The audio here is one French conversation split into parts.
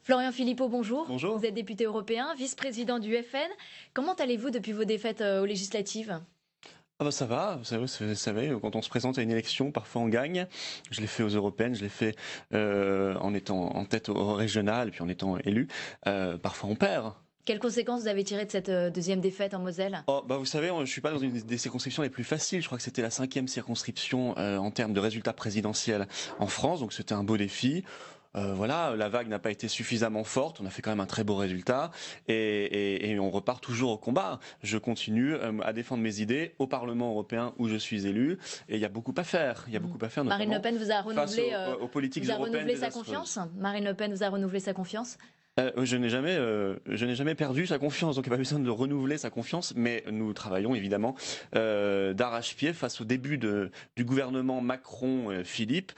Florian Philippot, bonjour. Bonjour. Vous êtes député européen, vice-président du FN. Comment allez-vous depuis vos défaites aux législatives? Ah bah ça va, vous savez, quand on se présente à une élection, parfois on gagne. Je l'ai fait aux européennes, je l'ai fait en étant en tête au régional, puis en étant élu. Parfois on perd. Quelles conséquences vous avez tirées de cette deuxième défaite en Moselle? Oh, bah vous savez, je suis pas dans une des circonscriptions les plus faciles. Je crois que c'était la 5e circonscription en termes de résultats présidentiels en France, donc c'était un beau défi. Voilà, la vague n'a pas été suffisamment forte, on a fait quand même un très beau résultat et on repart toujours au combat. Je continue à défendre mes idées au Parlement européen où je suis élu et il y a beaucoup à faire. Il y a beaucoup à faire, Marine Le Pen vous a face renouvelé, aux politiques européennes sa désastreuses. confiance? Marine Le Pen vous a renouvelé sa confiance? Je n'ai jamais perdu sa confiance, donc il n'y a pas besoin de renouveler sa confiance, mais nous travaillons évidemment d'arrache-pied face au début du gouvernement Macron-Philippe,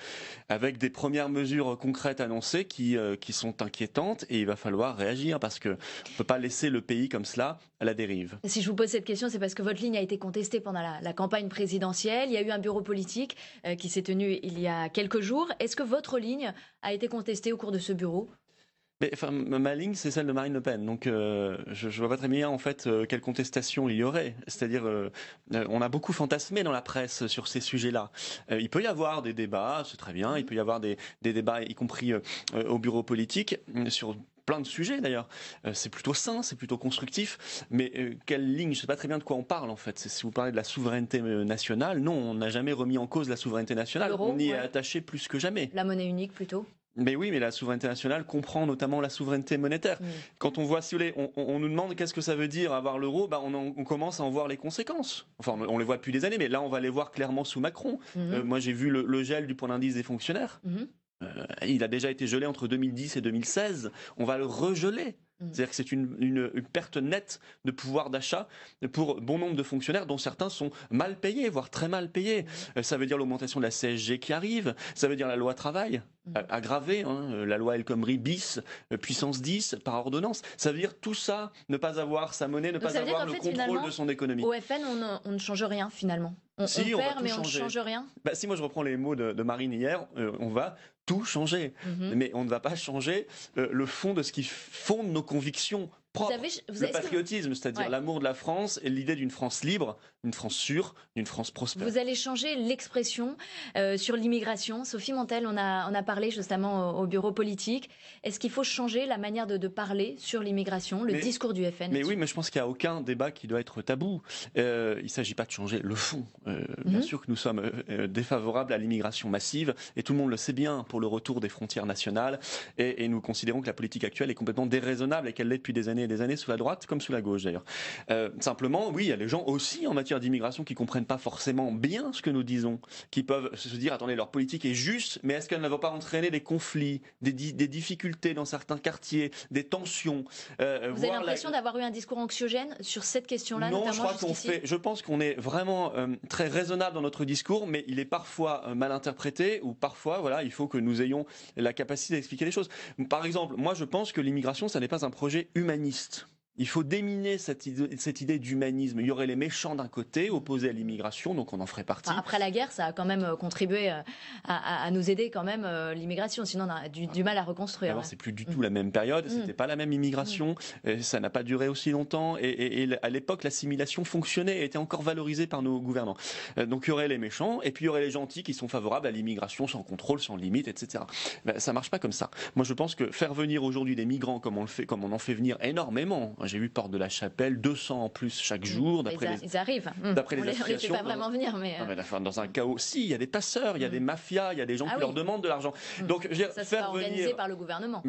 avec des premières mesures concrètes annoncées qui sont inquiétantes, et il va falloir réagir parce qu'on ne peut pas laisser le pays comme cela à la dérive. Si je vous pose cette question, c'est parce que votre ligne a été contestée pendant la campagne présidentielle. Il y a eu un bureau politique qui s'est tenu il y a quelques jours. Est-ce que votre ligne a été contestée au cours de ce bureau? Mais, enfin, ma ligne, c'est celle de Marine Le Pen, donc je vois pas très bien en fait quelle contestation il y aurait. C'est-à-dire, on a beaucoup fantasmé dans la presse sur ces sujets-là. Il peut y avoir des débats, c'est très bien. Il peut y avoir des débats, y compris au bureau politique, sur plein de sujets d'ailleurs. C'est plutôt sain, c'est plutôt constructif. Mais quelle ligne? Je sais pas très bien de quoi on parle en fait. Si vous parlez de la souveraineté nationale, non, on n'a jamais remis en cause la souveraineté nationale. L'euro, On y est ouais. attaché plus que jamais. La monnaie unique plutôt? Mais oui, mais la souveraineté nationale comprend notamment la souveraineté monétaire. Quand on voit, si vous voulez, on nous demande qu'est-ce que ça veut dire avoir l'euro, bah on commence à en voir les conséquences. Enfin, on les voit depuis des années, mais là, on va les voir clairement sous Macron. Moi, j'ai vu le gel du point d'indice des fonctionnaires. Il a déjà été gelé entre 2010 et 2016. On va le regeler. C'est-à-dire que c'est une perte nette de pouvoir d'achat pour bon nombre de fonctionnaires dont certains sont mal payés, voire très mal payés. Ça veut dire l'augmentation de la CSG qui arrive, ça veut dire la loi travail aggravée, la loi El Khomri bis, puissance 10 par ordonnance. Ça veut dire tout ça, ne pas avoir sa monnaie, ne Donc pas ça veut dire avoir qu'en le fait, contrôle de son économie. Au FN, on ne change rien finalement. On Si, on va perd, tout mais on ne changer. change rien. Bah, si moi je reprends les mots de Marine hier, on va tout changer. Mais on ne va pas changer le fond de ce qui fonde nos convictions propres. Le patriotisme, c'est-à-dire l'amour de la France et l'idée d'une France libre, d'une France sûre, d'une France prospère. Vous allez changer l'expression sur l'immigration. Sophie Montel, on a parlé justement au bureau politique. Est-ce qu'il faut changer la manière de parler sur l'immigration, le discours du FN? Mais oui, mais je pense qu'il n'y a aucun débat qui doit être tabou. Il ne s'agit pas de changer le fond. Bien sûr que nous sommes défavorables à l'immigration massive, et tout le monde le sait bien pour le retour des frontières nationales. Et nous considérons que la politique actuelle est complètement déraisonnable et qu'elle l'est depuis des années sous la droite comme sous la gauche d'ailleurs. Simplement, oui, il y a des gens aussi en matière d'immigration qui comprennent pas forcément bien ce que nous disons, qui peuvent se dire attendez, leur politique est juste, mais est-ce qu'elle ne va pas entraîner des conflits, des difficultés dans certains quartiers, des tensions? Vous avez l'impression d'avoir eu un discours anxiogène sur cette question-là? Non, je pense qu'on est vraiment très raisonnable dans notre discours, mais il est parfois mal interprété, ou parfois, voilà, il faut que nous ayons la capacité d'expliquer les choses. Par exemple, moi je pense que l'immigration, ça n'est pas un projet humaniste. Il faut déminer cette idée d'humanisme. Il y aurait les méchants d'un côté, opposés à l'immigration, donc on en ferait partie. Après la guerre, ça a quand même contribué à nous aider quand même, l'immigration. Sinon, on a du mal à reconstruire. Alors, c'est plus du tout la même période, c'était pas la même immigration, ça n'a pas duré aussi longtemps, et à l'époque, l'assimilation fonctionnait et était encore valorisée par nos gouvernants. Donc il y aurait les méchants, et puis il y aurait les gentils qui sont favorables à l'immigration sans contrôle, sans limite, etc. Ben, ça marche pas comme ça. Moi, je pense que faire venir aujourd'hui des migrants comme on en fait venir énormément. J'ai vu Porte de la Chapelle, 200 en plus chaque jour. Ils arrivent. D'après les associations. On les fait pas vraiment venir, mais... Dans un chaos, si, il y a des passeurs, il y a des mafias, il y a des gens qui leur demandent de l'argent. Donc, je veux dire, ça sera organisé par le gouvernement.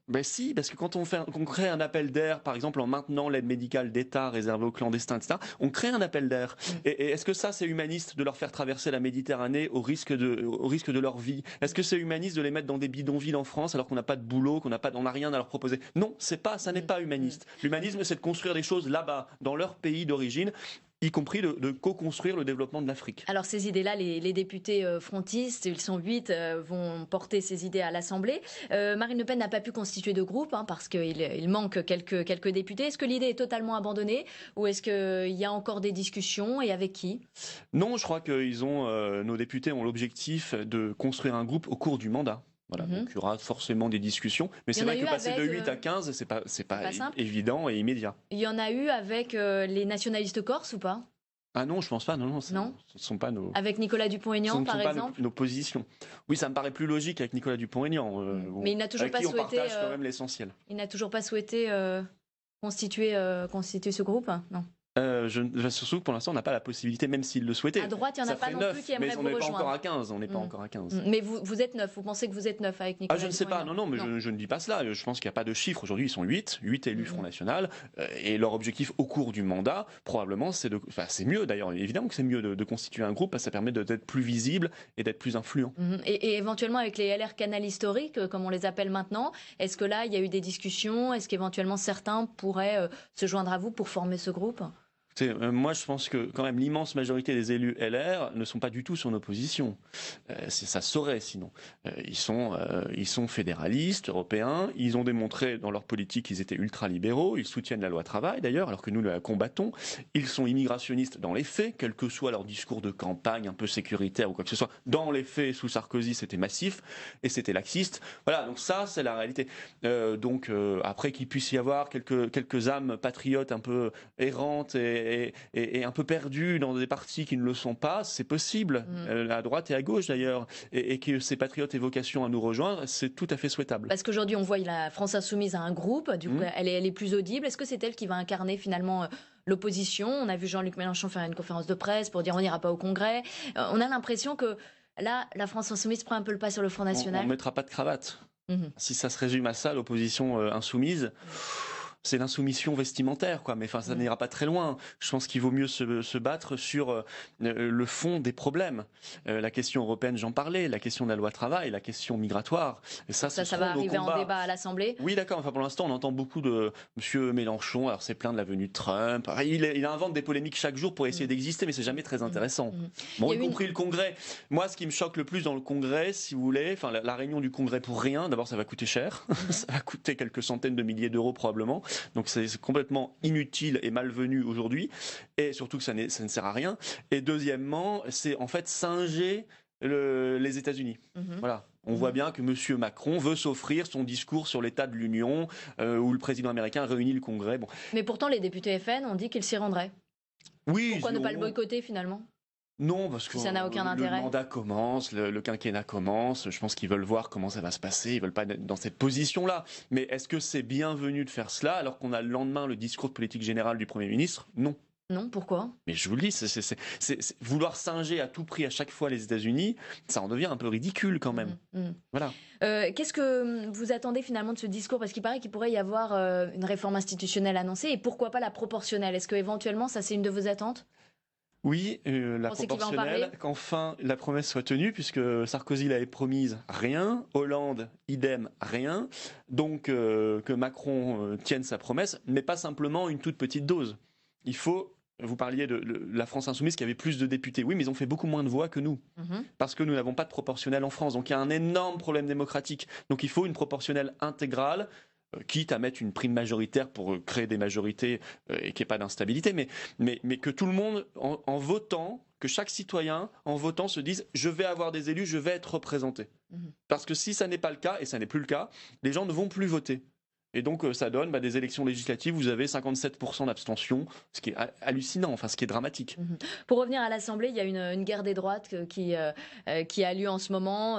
Mais si, parce que quand on crée un appel d'air, par exemple en maintenant l'aide médicale d'État réservée aux clandestins, etc., on crée un appel d'air. Et est-ce que ça, c'est humaniste de leur faire traverser la Méditerranée au risque de leur vie? Est-ce que c'est humaniste de les mettre dans des bidonvilles en France alors qu'on n'a pas de boulot, qu'on n'a rien à leur proposer? Non, ça n'est pas humaniste. L'humanisme, c'est de construire des choses là-bas, dans leur pays d'origine, y compris de co-construire le développement de l'Afrique. Alors ces idées-là, les députés frontistes, ils sont 8, vont porter ces idées à l'Assemblée. Marine Le Pen n'a pas pu constituer de groupe parce qu'il manque quelques députés. Est-ce que l'idée est totalement abandonnée ou est-ce qu'il y a encore des discussions et avec qui? Non, je crois que nos députés ont l'objectif de construire un groupe au cours du mandat. Voilà, donc il y aura forcément des discussions. Mais c'est vrai que passer de 8 à 15, c'est pas évident et immédiat. Il y en a eu avec les nationalistes corses ou pas? Ah non, je pense pas. Non, ce ne sont pas nos. Avec Nicolas Dupont-Aignan, par exemple. Nos positions. Oui, ça me paraît plus logique avec Nicolas Dupont-Aignan. Mais il n'a toujours pas souhaité. On partage quand même l'essentiel. Il n'a toujours pas souhaité constituer ce groupe, non? Surtout que pour l'instant, on n'a pas la possibilité, même s'il le souhaitait. À droite, il n'y en a pas non plus qui aimerait vous rejoindre. Mais on n'est pas encore à 15. On n'est pas encore à 15. Mais vous êtes 9. Vous pensez que vous êtes 9 avec Nicolas Je ne sais pas. Non, mais je ne dis pas cela. Je pense qu'il n'y a pas de chiffre. Aujourd'hui, ils sont 8 élus Front National. Et leur objectif au cours du mandat, probablement, c'est de. Enfin, c'est mieux d'ailleurs. Évidemment que c'est mieux de constituer un groupe parce que ça permet d'être plus visible et d'être plus influent. Et éventuellement avec les LR Canal historiques, comme on les appelle maintenant, est-ce que là, il y a eu des discussions? Est-ce qu'éventuellement certains pourraient se joindre à vous pour former ce groupe? Moi, je pense que quand même l'immense majorité des élus LR ne sont pas du tout son opposition. Ça se saurait sinon. Ils sont fédéralistes, européens. Ils ont démontré dans leur politique qu'ils étaient ultra-libéraux. Ils soutiennent la loi travail d'ailleurs, alors que nous la combattons. Ils sont immigrationnistes dans les faits, quel que soit leur discours de campagne un peu sécuritaire ou quoi que ce soit. Dans les faits, sous Sarkozy, c'était massif et c'était laxiste. Voilà, donc ça, c'est la réalité. Après qu'il puisse y avoir quelques âmes patriotes un peu errantes et un peu perdu dans des partis qui ne le sont pas, c'est possible, à droite et à gauche d'ailleurs, et que ces patriotes aient vocation à nous rejoindre, c'est tout à fait souhaitable. Parce qu'aujourd'hui, on voit la France Insoumise a un groupe, du coup, elle est plus audible. Est-ce que c'est elle qui va incarner finalement l'opposition? On a vu Jean-Luc Mélenchon faire une conférence de presse pour dire on n'ira pas au Congrès. On a l'impression que là, la France Insoumise prend un peu le pas sur le Front National. On ne mettra pas de cravate. Si ça se résume à ça, l'opposition insoumise... C'est l'insoumission vestimentaire, quoi. Mais enfin, ça n'ira pas très loin. Je pense qu'il vaut mieux se battre sur le fond des problèmes. La question européenne, j'en parlais. La question de la loi travail, la question migratoire. Et ça va arriver en débat à l'Assemblée. Oui, d'accord. Enfin, pour l'instant, on entend beaucoup de Monsieur Mélenchon. Alors, c'est plein de la venue de Trump. Il invente des polémiques chaque jour pour essayer d'exister, mais c'est jamais très intéressant. Bon, y compris le Congrès. Moi, ce qui me choque le plus dans le Congrès, si vous voulez, enfin, la réunion du Congrès pour rien. D'abord, ça va coûter cher. Ça va coûter quelques centaines de milliers d'euros probablement. Donc c'est complètement inutile et malvenu aujourd'hui, et surtout que ça ne sert à rien. Et deuxièmement, c'est en fait singer les États-Unis. Voilà. On voit bien que M. Macron veut s'offrir son discours sur l'état de l'Union, où le président américain réunit le Congrès. Bon. Mais pourtant, les députés FN ont dit qu'ils s'y rendraient. Oui. Pourquoi ne pas le boycotter finalement ? Non, parce que ça n'a aucun intérêt. Le mandat commence, le quinquennat commence. Je pense qu'ils veulent voir comment ça va se passer. Ils veulent pas être dans cette position-là. Mais est-ce que c'est bienvenu de faire cela alors qu'on a le lendemain le discours de politique générale du Premier ministre ? Non. Non, pourquoi ? Mais je vous le dis, c'est vouloir singer à tout prix à chaque fois les États-Unis, ça en devient un peu ridicule quand même. Voilà. Qu'est-ce que vous attendez finalement de ce discours ? Parce qu'il paraît qu'il pourrait y avoir une réforme institutionnelle annoncée, et pourquoi pas la proportionnelle ? Est-ce que éventuellement ça c'est une de vos attentes ? Oui, la proportionnelle, qu'enfin la promesse soit tenue, puisque Sarkozy l'avait promise, rien, Hollande, idem, rien, donc que Macron tienne sa promesse, mais pas simplement une toute petite dose. Il faut, vous parliez de la France Insoumise qui avait plus de députés, oui, mais ils ont fait beaucoup moins de voix que nous, parce que nous n'avons pas de proportionnelle en France, donc il y a un énorme problème démocratique, donc il faut une proportionnelle intégrale, quitte à mettre une prime majoritaire pour créer des majorités et qu'il n'y ait pas d'instabilité, mais que tout le monde, en votant, que chaque citoyen, en votant, se dise « je vais avoir des élus, je vais être représenté ». Parce que si ça n'est pas le cas, et ça n'est plus le cas, les gens ne vont plus voter. Et donc ça donne des élections législatives, vous avez 57% d'abstention, ce qui est hallucinant, enfin ce qui est dramatique. Pour revenir à l'Assemblée, il y a une guerre des droites qui a lieu en ce moment.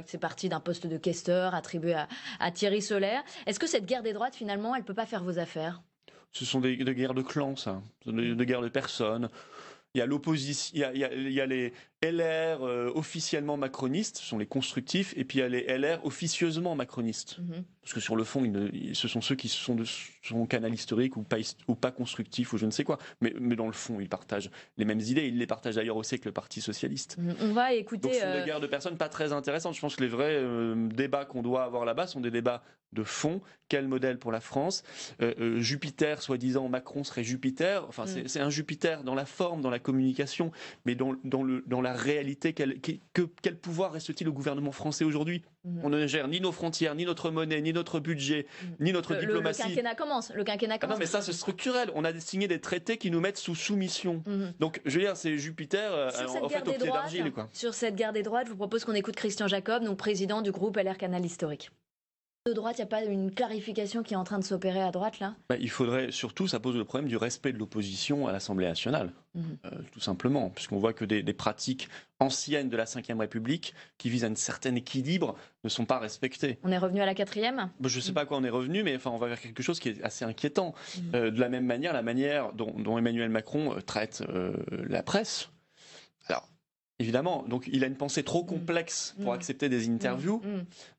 C'est parti d'un poste de questeur attribué à Thierry Solère. Est-ce que cette guerre des droites, finalement, elle ne peut pas faire vos affaires ? Ce sont des guerres de clans, ça, des guerres de personnes. Il y a l'opposition, il y a les LR officiellement macronistes, ce sont les constructifs, et puis il y a les LR officieusement macronistes. Parce que sur le fond, ce sont ceux qui sont canal historique ou pas constructifs ou je ne sais quoi. Mais dans le fond, ils partagent les mêmes idées. Ils les partagent d'ailleurs aussi avec le Parti socialiste. On va écouter. Donc ce sont des guerres de personnes pas très intéressantes. Je pense que les vrais débats qu'on doit avoir là-bas sont des débats de fond. Quel modèle pour la France ? Jupiter, soi-disant, Macron serait Jupiter. Enfin, c'est un Jupiter dans la forme, dans la communication, mais dans la réalité. Quel pouvoir reste-t-il au gouvernement français aujourd'hui? On ne gère ni nos frontières, ni notre monnaie, ni notre budget, ni notre diplomatie. Le quinquennat commence. Ah non, mais ça, c'est structurel. On a signé des traités qui nous mettent sous soumission. Donc, je veux dire, c'est Jupiter en fait au pied d'argile. Sur cette guerre des droites, je vous propose qu'on écoute Christian Jacob, donc président du groupe LR Canal Historique. De droite, il n'y a pas une clarification qui est en train de s'opérer à droite, là? Il faudrait surtout, ça pose le problème du respect de l'opposition à l'Assemblée nationale, tout simplement, puisqu'on voit que des pratiques anciennes de la Ve République, qui visent à un certain équilibre, ne sont pas respectées. On est revenu à la 4e? Je ne sais pas à quoi on est revenu, mais enfin, on va vers quelque chose qui est assez inquiétant. De la même manière, la manière dont Emmanuel Macron traite la presse. Alors, évidemment, donc il a une pensée trop complexe pour accepter des interviews,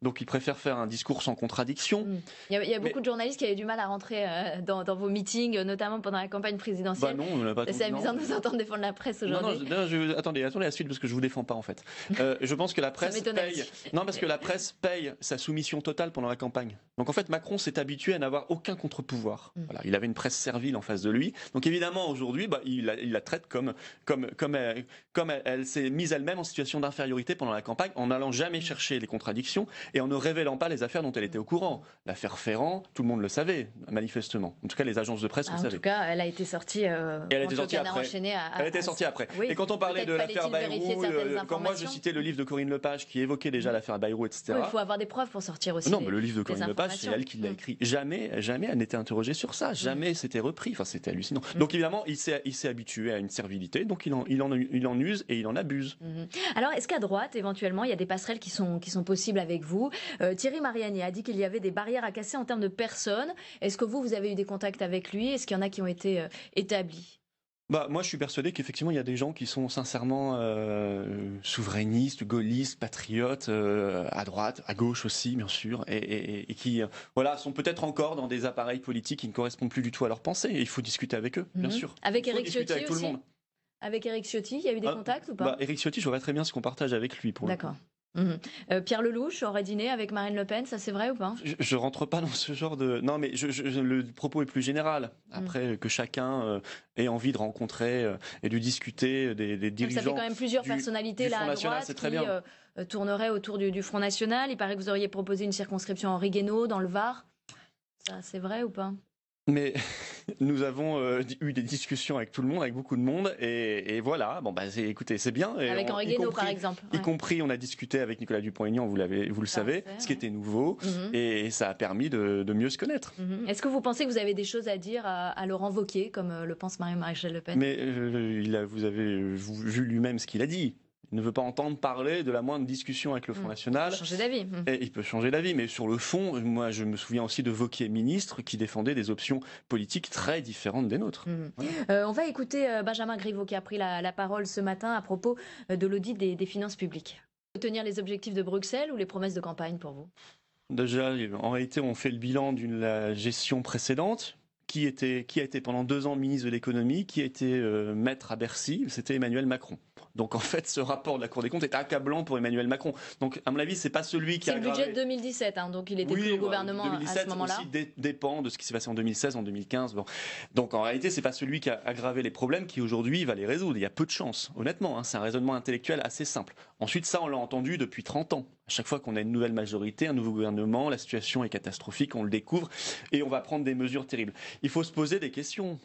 donc il préfère faire un discours sans contradiction. Il y a beaucoup de journalistes qui avaient du mal à rentrer dans vos meetings, notamment pendant la campagne présidentielle. Bah non, on n'a pas. C'est amusant de nous entendre défendre la presse aujourd'hui. Attendez la suite parce que je vous défends pas en fait. Je pense que la presse paye. Non, parce que la presse paye sa soumission totale pendant la campagne. Donc en fait, Macron s'est habitué à n'avoir aucun contre-pouvoir. Voilà, il avait une presse servile en face de lui. Donc évidemment aujourd'hui, il la traite comme elle s'est mise elle-même en situation d'infériorité pendant la campagne, en n'allant jamais chercher les contradictions et en ne révélant pas les affaires dont elle était au courant. L'affaire Ferrand, tout le monde le savait, manifestement. En tout cas, les agences de presse le savaient. En tout cas, elle a été sortie. Elle a été sortie après. Elle a été sortie après. Oui, et quand on parlait de l'affaire Bayrou, quand moi je citais le livre de Corinne Lepage qui évoquait déjà l'affaire Bayrou, etc. Oui, il faut avoir des preuves pour sortir aussi. Non, mais le livre de Corinne Lepage, c'est elle qui l'a écrit. Jamais elle n'était interrogée sur ça. Jamais c'était repris. Enfin, c'était hallucinant. Donc évidemment, il s'est habitué à une servilité. Donc il en use et il en abuse. Alors, est-ce qu'à droite, éventuellement, il y a des passerelles qui sont possibles avec vous? Thierry Mariani a dit qu'il y avait des barrières à casser en termes de personnes. Est-ce que vous avez eu des contacts avec lui? Est-ce qu'il y en a qui ont été établis? Moi, je suis persuadé qu'effectivement, il y a des gens qui sont sincèrement souverainistes, gaullistes, patriotes, à droite, à gauche aussi, bien sûr, et qui sont peut-être encore dans des appareils politiques qui ne correspondent plus du tout à leur pensée. Et il faut discuter avec eux, bien sûr. Avec Éric Ciotti aussi. Tout le monde. Avec Éric Ciotti, il y a eu des contacts ou pas? Éric Ciotti, je vois très bien ce qu'on partage avec lui. D'accord. Pierre Lelouch aurait dîné avec Marine Le Pen, ça c'est vrai ou pas? Je rentre pas dans ce genre de... Non, mais le propos est plus général. Après, que chacun ait envie de rencontrer et de discuter des dirigeants. Ça fait quand même plusieurs personnalités là à droite qui tourneraient autour du Front National. Il paraît que vous auriez proposé une circonscription Henri Guénaud dans le Var. Ça, c'est vrai ou pas? Mais nous avons eu des discussions avec tout le monde, avec beaucoup de monde, et voilà. Écoutez, c'est bien. Avec Henri Guénaud, par exemple. Y compris, on a discuté avec Nicolas Dupont-Aignan, vous le savez, ce qui était nouveau, et ça a permis de mieux se connaître. Est-ce que vous pensez que vous avez des choses à dire à Laurent Wauquiez, comme le pense Marie-Maréchal Le Pen? Mais vous avez vu lui-même ce qu'il a dit. Il ne veut pas entendre parler de la moindre discussion avec le Front National. Il peut changer d'avis. Il peut changer d'avis, mais sur le fond, moi je me souviens aussi de Wauquiez ministre qui défendait des options politiques très différentes des nôtres. On va écouter Benjamin Griveaux qui a pris la parole ce matin à propos de l'audit des finances publiques. Tenir les objectifs de Bruxelles ou les promesses de campagne pour vous? Déjà, en réalité, on fait le bilan de la gestion précédente. Qui a été pendant 2 ans ministre de l'économie, qui a été maître à Bercy, c'était Emmanuel Macron. Donc en fait, ce rapport de la Cour des comptes est accablant pour Emmanuel Macron. Donc à mon avis, c'est pas celui qui a aggravé... C'est le budget de 2017, donc il était plus au gouvernement 2017 à ce moment-là. aussi dépend de ce qui s'est passé en 2016, en 2015. Bon. Donc en réalité, c'est pas celui qui a aggravé les problèmes qui aujourd'hui va les résoudre. Il y a peu de chance, honnêtement. C'est un raisonnement intellectuel assez simple. Ensuite, ça, on l'a entendu depuis 30 ans. À chaque fois qu'on a une nouvelle majorité, un nouveau gouvernement, la situation est catastrophique, on le découvre et on va prendre des mesures terribles. Il faut se poser des questions.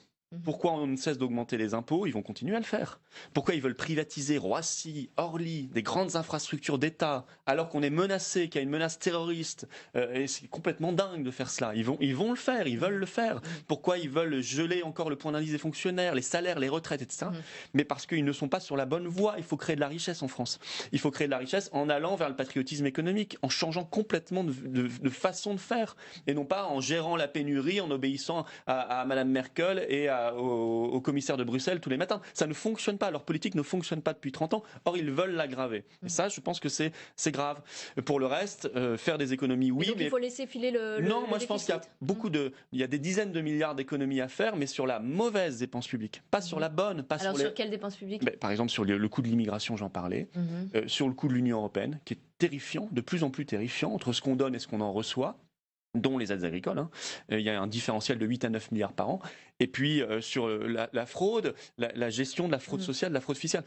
Pourquoi on ne cesse d'augmenter les impôts? Ils vont continuer à le faire. Pourquoi ils veulent privatiser Roissy, Orly, des grandes infrastructures d'État, alors qu'on est menacé, qu'il y a une menace terroriste? Et c'est complètement dingue de faire cela. Ils vont le faire, ils veulent le faire. Pourquoi ils veulent geler encore le point d'indice des fonctionnaires, les salaires, les retraites, etc. Mais parce qu'ils ne sont pas sur la bonne voie. Il faut créer de la richesse en France. Il faut créer de la richesse en allant vers le patriotisme économique, en changeant complètement de façon de faire, et non pas en gérant la pénurie, en obéissant à Madame Merkel et au commissaire de Bruxelles tous les matins. Ça ne fonctionne pas. Leur politique ne fonctionne pas depuis 30 ans. Or, ils veulent l'aggraver. Et ça, je pense que c'est grave. Pour le reste, faire des économies, oui. Donc, mais il faut laisser filer le Non, moi, déficit. Je pense qu'il y a il y a des dizaines de milliards d'économies à faire, mais sur la mauvaise dépense publique. Pas sur la bonne. Pas Alors, sur quelle dépense publique? Par exemple, sur le coût de l'immigration, j'en parlais. Sur le coût de l'Union européenne, qui est terrifiant, de plus en plus terrifiant, entre ce qu'on donne et ce qu'on en reçoit, dont les aides agricoles. Il y a un différentiel de 8 à 9 milliards par an. Et puis sur la fraude, la gestion de la fraude sociale, de la fraude fiscale.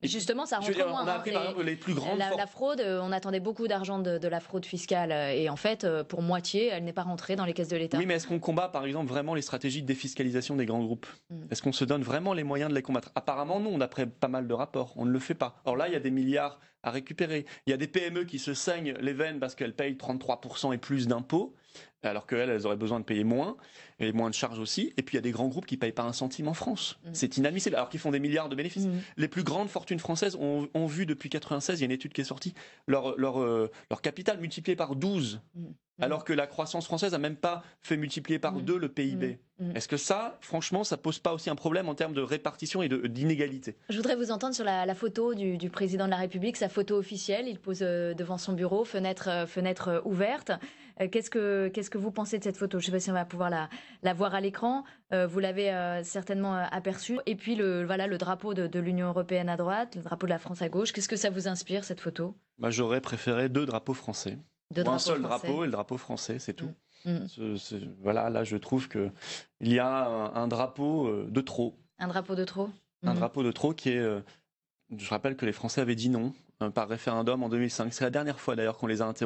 Justement, ça rentre moins. On a appris par exemple les plus grandes la fraude, on attendait beaucoup d'argent de la fraude fiscale et en fait, pour moitié, elle n'est pas rentrée dans les caisses de l'État. Oui, mais est-ce qu'on combat par exemple vraiment les stratégies de défiscalisation des grands groupes? Est-ce qu'on se donne vraiment les moyens de les combattre? Apparemment non, d'après pas mal de rapports, on ne le fait pas. Or là, il y a des milliards à récupérer. Il y a des PME qui se saignent les veines parce qu'elles payent 33% et plus d'impôts, alors qu'elles auraient besoin de payer moins, et moins de charges aussi. Et puis il y a des grands groupes qui ne payent pas un centime en France. C'est inadmissible, alors qu'ils font des milliards de bénéfices. Les plus grandes fortunes françaises ont vu depuis 1996, il y a une étude qui est sortie, leur capital multiplié par 12. Alors que la croissance française n'a même pas fait multiplier par 2 le PIB. Est-ce que ça, franchement, ça pose pas aussi un problème en termes de répartition et d'inégalité? Je voudrais vous entendre sur la photo du président de la République, sa photo officielle. Il pose devant son bureau, fenêtre ouverte. Qu'est-ce que vous pensez de cette photo? Je ne sais pas si on va pouvoir la voir à l'écran. Vous l'avez certainement aperçu. Et puis le drapeau de l'Union européenne à droite, le drapeau de la France à gauche. Qu'est-ce que ça vous inspire, cette photo? J'aurais préféré 2 drapeaux français. Un seul drapeau et le drapeau français, c'est tout. Voilà, là je trouve qu'il y a un drapeau de trop. Un drapeau de trop. Un drapeau de trop qui est... je rappelle que les Français avaient dit non par référendum en 2005. C'est la dernière fois d'ailleurs qu'on les a interrogés.